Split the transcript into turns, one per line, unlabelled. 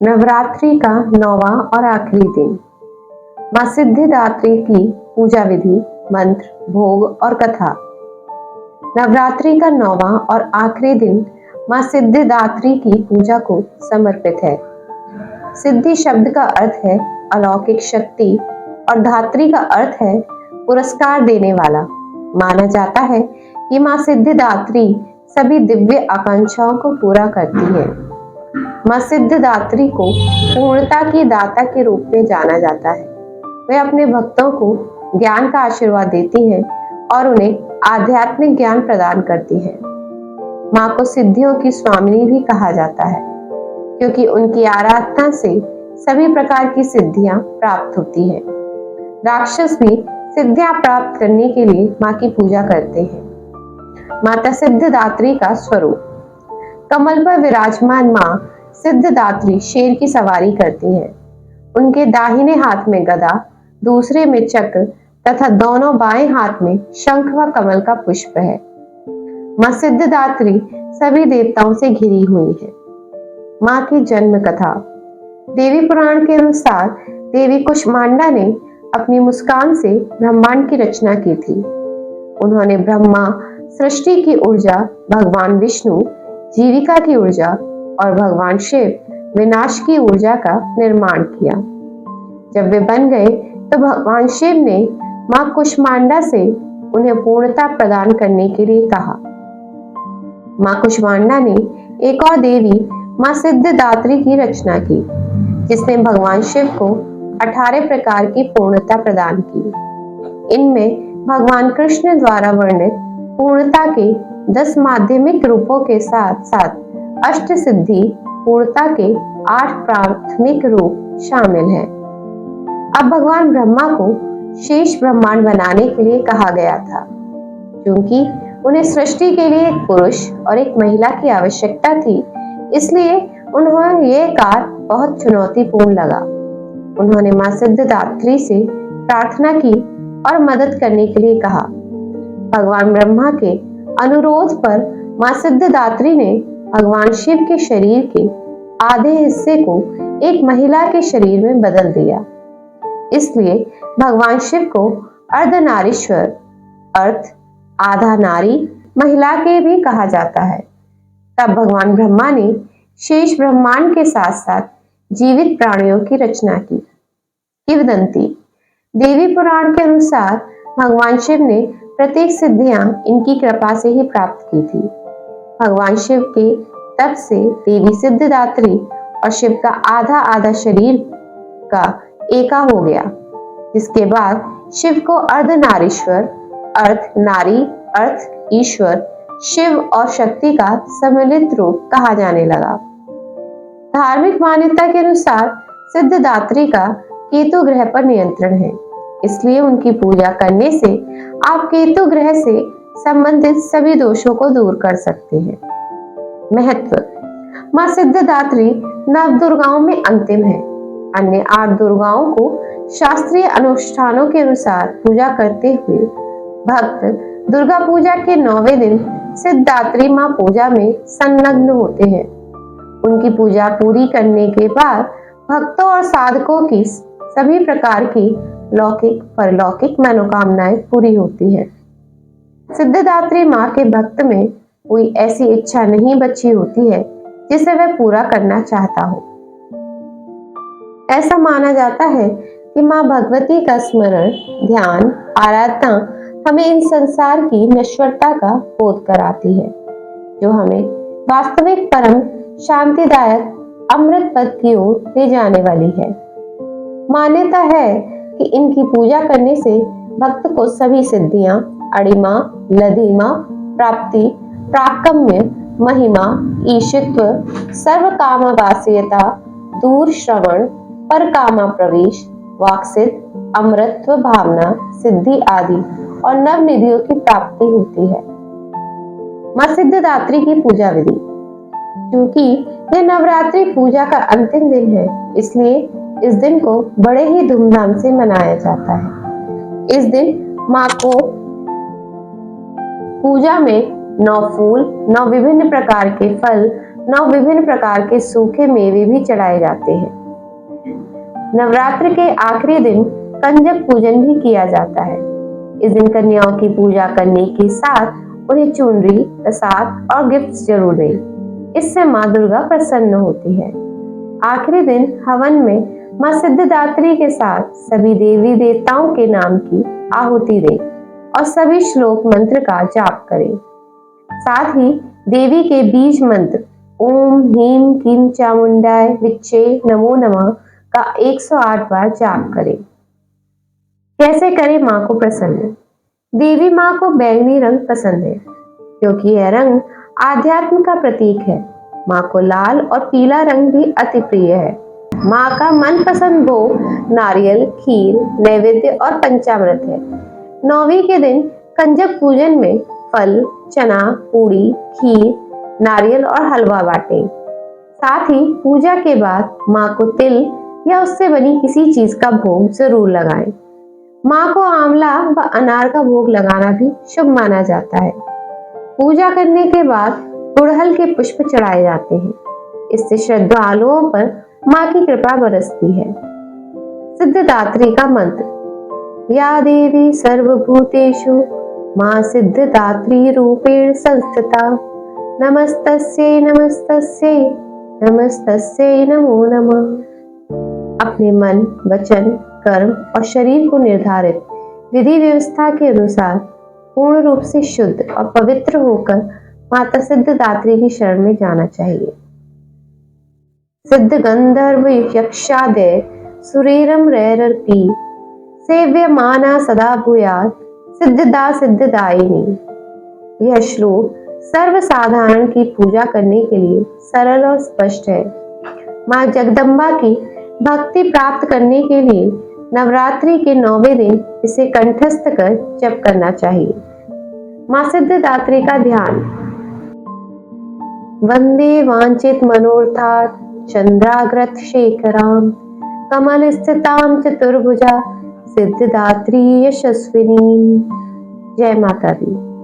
नवरात्रि का 9वां और आखिरी दिन। माँ सिद्धिदात्री की पूजा विधि, मंत्र, भोग और कथा। नवरात्रि का 9वां और आखिरी दिन माँ सिद्धिदात्री की पूजा को समर्पित है। सिद्धि शब्द का अर्थ है अलौकिक शक्ति और धात्री का अर्थ है पुरस्कार देने वाला। माना जाता है कि माँ सिद्धिदात्री सभी दिव्य आकांक्षाओं को पूरा करती है। माँ सिद्धिदात्री को पूर्णता की दाता के रूप में जाना जाता है। वे अपने भक्तों को ज्ञान का आशीर्वाद देती हैं और उन्हें आध्यात्मिक ज्ञान प्रदान करती हैं। माँ को सिद्धियों की स्वामिनी भी कहा जाता है, क्योंकि उनकी आराधना से सभी प्रकार की सिद्धियां प्राप्त होती हैं। राक्षस भी सिद्धियां प्राप्त करने के लिए माँ की पूजा करते हैं। माता सिद्धिदात्री का स्वरूप। कमल पर विराजमान माँ सिद्धिदात्री शेर की सवारी करती हैं। उनके दाहिने हाथ में गदा, दूसरे में चक्र तथा दोनों बाएं हाथ में शंख व कमल का पुष्प है। माँ सिद्धिदात्री सभी देवताओं से घिरी हुई है। माँ की जन्म कथा। देवी पुराण के अनुसार देवी कुष्मांडा ने अपनी मुस्कान से ब्रह्मांड की रचना की थी। उन्होंने ब्रह्मा, सृष्टि की ऊर्जा, भगवान विष्णु, जीविका की ऊर्जा और भगवान शिव, विनाश की ऊर्जा का निर्माण किया। जब वे बन गए तो भगवान शिव ने माँ कुष्मांडा से उन्हें पूर्णता प्रदान करने के लिए कहा। माँ कुष्मांडा ने एक और देवी माँ सिद्धिदात्री की रचना की, जिसने भगवान शिव को 18 प्रकार की पूर्णता प्रदान की। इनमें भगवान कृष्ण द्वारा वर्णित पूर्णता के 10 माध्यमिक रूपों के साथ साथ अष्ट सिद्धि पूर्णता के 8 प्राथमिक रूप शामिल हैं। अब भगवान ब्रह्मा को शेष ब्रह्मांड बनाने के लिए कहा गया था, क्योंकि उन्हें सृष्टि के लिए एक पुरुष और एक महिला की आवश्यकता थी। इसलिए उन्हें यह कार्य बहुत चुनौतीपूर्ण लगा। उन्होंने माँ सिद्धिदात्री से प्रार्थना की और मदद करने के लिए कहा। भगवान ब्रह्मा के अनुरोध पर माँ सिद्धिदात्री ने भगवान शिव के शरीर के आधे हिस्से को एक महिला के शरीर में बदल दिया। इसलिए भगवान शिव को अर्धनारीश्वर, अर्थ आधा नारी, महिला के भी कहा जाता है। तब भगवान ब्रह्मा ने शेष ब्रह्मांड के साथ साथ जीवित प्राणियों की रचना की। किंवदंती। देवी पुराण के अनुसार भगवान शिव ने प्रत्येक सिद्धियां इनकी कृपा से ही प्राप्त की थी। भगवान शिव के तप से देवी सिद्धिदात्री और शिव का आधा आधा शरीर का एका हो गया, जिसके बाद शिव को अर्धनारीश्वर, अर्थ नारी, अर्थ ईश्वर, शिव और शक्ति का सम्मिलित रूप कहा जाने लगा। धार्मिक मान्यता के अनुसार सिद्धिदात्री का केतु ग्रह पर नियंत्रण है, इसलिए उनकी पूजा करने से आप केतु ग्रह से संबंधित सभी दोषों को दूर कर सकते हैं। महत्व। माँ सिद्धिदात्री नव दुर्गाओं में अंतिम है। अन्य 8 दुर्गाओं को शास्त्रीय अनुष्ठानों के अनुसार पूजा करते हुए भक्त दुर्गा पूजा के 9वें दिन सिद्धिदात्री माँ पूजा में संलग्न होते हैं। उनकी पूजा पूरी करने के बाद भक्तों और साधकों की सभी प्रकार की लौकिक परलौकिक मनोकामनाएं पूरी होती हैं। सिद्धिदात्री माँ के भक्त में कोई ऐसी इच्छा नहीं बची होती है जिसे वह पूरा करना चाहता हो। ऐसा माना जाता है कि माँ भगवती का स्मरण, ध्यान, आराधना हमें इन संसार की नश्वरता का बोध कराती है, जो हमें वास्तविक परम शांतिदायक अमृत पद की ओर ले जाने वाली है। मान्यता है कि इनकी पूजा करने से भक्त को सभी सिद्धियां, अणिमा, लधिमा, प्राप्ति, प्राकम्य, महिमा, ईशित्व, सर्व कामवास्यता, दूर श्रवण, पर कामा प्रवेश, वाक्सित, अमृतत्व भावना, सिद्धि आदि और नव निधियों की प्राप्ति होती है। माँ सिद्धिदात्री की पूजा विधि। क्योंकि यह नवरात्रि पूजा का अंतिम दिन है, इसलिए इस दिन को बड़े ही धूमधाम से मनाया जाता है। इस दिन माँ को पूजा में 9 फूल, 9 विभिन्न प्रकार के फल, 9 विभिन्न प्रकार के सूखे मेवे भी चढ़ाए जाते हैं। नवरात्र के आखिरी दिन कंजक पूजन भी किया जाता है। इस दिन कन्याओं की पूजा करने के साथ उन्हें चुनरी, प्रसाद और गिफ्ट्स जरूर दें। इससे माँ दुर्गा प्रसन्न होती है। आखिरी दिन हवन में माँ सिद्धिदात्री के साथ सभी देवी देवताओं के नाम की आहुति दें और सभी श्लोक मंत्र का जाप करें। साथ ही देवी के बीज मंत्र ओम ह्रीं क्लीं चामुंडाय विच्चे नमो नमः का 108 बार जाप करें। कैसे करें माँ को प्रसन्न? देवी माँ को बैंगनी रंग पसंद है क्योंकि यह रंग आध्यात्म का प्रतीक है। माँ को लाल और पीला रंग भी अति प्रिय है। माँ का मनपसंद भोग नारियल, खीर, नैवेद्य और पंचामृत है। 9वीं के दिन कंजक पूजन में फल, चना, पूड़ी, खीर, नारियल और हलवा बांटें। साथ ही पूजा के बाद माँ को तिल या उससे बनी किसी चीज का भोग जरूर लगाएं। माँ को आंवला व अनार का भोग लगाना भी शुभ माना जाता है। पूजा करने के बाद गुड़हल के पुष्प चढ़ाए जाते हैं। इससे श्रद्धालुओं पर माँ की कृपा बरसती है। सिद्धिदात्री का मंत्र या देवी सर्वभूतेषु माँ सिद्धिदात्री रूपेण संस्थिता नमस्तस्यै नमस्तस्यै नमस्तस्यै नमो नमः। अपने मन, वचन, कर्म और शरीर को निर्धारित विधि व्यवस्था के अनुसार पूर्ण रूप से शुद्ध और पवित्र होकर माता सिद्धिदात्री की शरण में जाना चाहिए। सिद्ध गंधर्व यक्षादय सुरेरम रैरर्पी सेव्यमाना सदा भूयात् सिद्धिदा सिद्धिदायिनी। यह श्लोक सर्वसाधारण की पूजा करने के लिए सरल और स्पष्ट है। माँ जगदम्बा की भक्ति प्राप्त करने के लिए नवरात्रि के 9वें दिन इसे कंठस्थ कर जप करना चाहिए। माँ सिद्धिदात्री का ध्यान। वंदे वांछित मनोरथात् चंद्राग्रत शेखराम कमल स्थिताम चतुर्भुजा सिद्धिदात्री यशस्विनी। जय माता दी।